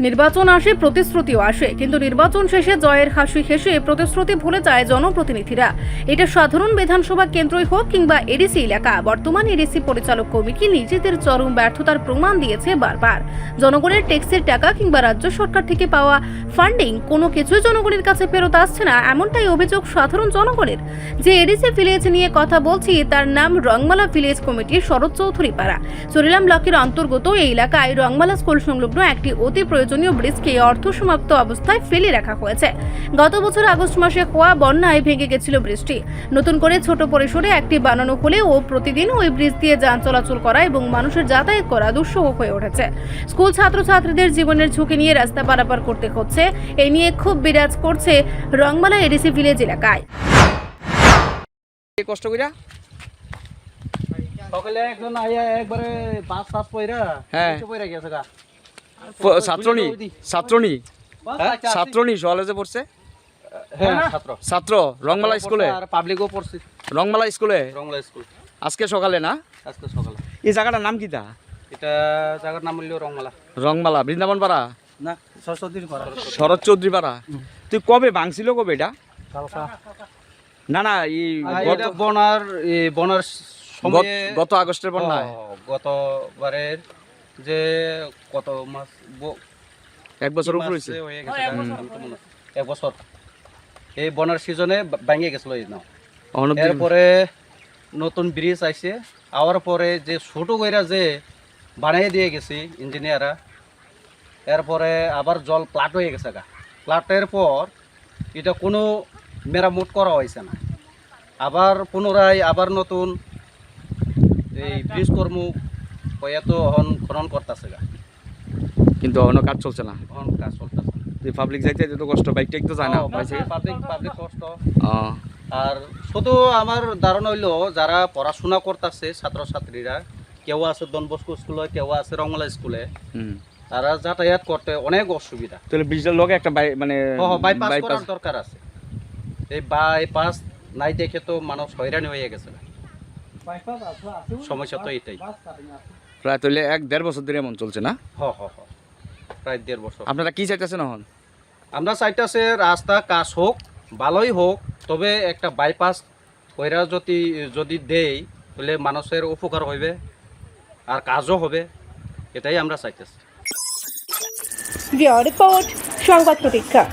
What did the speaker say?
নির্বাচন আসে, প্রতিশ্রুতিও আসে, কিন্তু নির্বাচন শেষে জয়ের হাসি হেসে প্রতিশ্রুতি ভুলে যায় জনপ্রতিনিধিরা। এটা সাধারণ বিধানসভা কেন্দ্রই হোক কিংবা এডিসি এলাকা, বর্তমান এডিসি পরিচালক কমিটি নিজেদের চরম ব্যর্থতার প্রমাণ দিয়েছে বারবার। জনগণের ট্যাক্সের টাকা কিংবা রাজ্য সরকার থেকে পাওয়া ফান্ডিং কোনো কিছুই জনগণের কাছে ফেরত আসছে না, এমনটাই অভিযোগ সাধারণ জনগণের। যে এডিসি ভিলেজ নিয়ে কথা বলছি তার নাম রংমালা ভিলেজ কমিটির শরৎ চৌধুরী পাড়া। চরিলাম ব্লকের অন্তর্গত এই এলাকায় রংমালা স্কুল সংলগ্ন একটি অতি প্রয়োজনীয় ব্রিজকে অর্ধসমাপ্ত অবস্থায় ফেলে রাখা হয়েছে। গত বছর আগস্ট মাসে হওয়া বন্যায় ভেঙে গেছিল ব্রিজটি। নতুন করে ছোট পরিসরে একটি বানানো হলেও প্রতিদিন ওই ব্রিজ দিয়ে যান চলাচল করা এবং মানুষের যাতায়াত করা দুঃসহ হয়ে উঠেছে। স্কুল ছাত্রছাত্রীদের জীবনের ঝুঁকি নিয়ে রাস্তা পারাপার করতে হচ্ছে। এই নিয়ে খুব বিরাজ করছে রংমালা এডিসি ভিলেজ এলাকায়। কষ্ট কইরা সকালে একজন আইয়া একবারে পাঁচ পয়রা হ্যাঁ পয়রা গেছে গা ছাত্রনী কলেজে পড়ছে। হ্যাঁ ছাত্র রংমালা স্কুলে আর পাবলিকও পড়ছে রংমালা স্কুলে রংলা স্কুল আজকে সকালে না? আজকে সকালে। এই জায়গাটার নাম কি তা? এটা জায়গার নাম হইল রংমালা। রংমালা বৃন্দাবন পাড়া, না সরস্বতীর পাড়া। শরৎ চৌধুরী পাড়া। তুই কবে ভাঙছিল কবে এটা? কালকা না না এই এটা বনার সময়ে গত আগস্টের বন্যায় গতবারের যে কত মাস এক বছর উপর হয়েছে। হয়ে গেছে এক বছর এই বনার সিজনে ভাঙে গেছিল এই নাও। এরপরে নতুন ব্রিজ আইছে, আওয়ার পরে যে ছোট কইরা যে বানিয়ে দিয়ে গেছি ইঞ্জিনিয়াররা, এরপরে আবার জল প্লাট হয়ে গেছে গা। প্লাটের পর এটা কোনো মেরামত করা হয়েছে না, আবার পুনরায় আবার নতুন এই ব্রিজ কর্ম এত খনন করতেছে গা, কিন্তু অন্য কাজ চলছে না, কাজ চলতেছে। তুই পাবলিক যাইতে তো কষ্ট, বাইক টাইক তো যায় না পাবলিক কষ্ট। আর শুধু আমার ধারণা হইলো যারা পড়াশোনা করতেছে ছাত্রছাত্রীরা, কেউ আছে ডন বস্কো স্কুলে, কেউ আছে রংমালা স্কুলে, তারা যাতায়াত করতে অনেক অসুবিধা। তাহলে ব্রিজের লগে একটা মানে বাইপাস করার দরকার আছে। এই বাইপাস নাই দেখে তো মানুষ হয়রানি হয়ে গেছে। সমস্যা তো এটাই। প্রায় তাহলে 1-1.5 বছর ধরে এমন চলছে না? প্রায় 1.5 বছর। আপনারা কি চাইতেছেন এখন? আমরা চাইতেছে রাস্তা কাজ হোক, ভালোই হোক, তবে একটা বাইপাস কইরা যদি দেয় তাহলে মানুষের উপকার হইবে আর কাজও হবে, এটাই আমরা চাইতেছি। রিপোর্ট সংবাদ প্রতীক্ষা।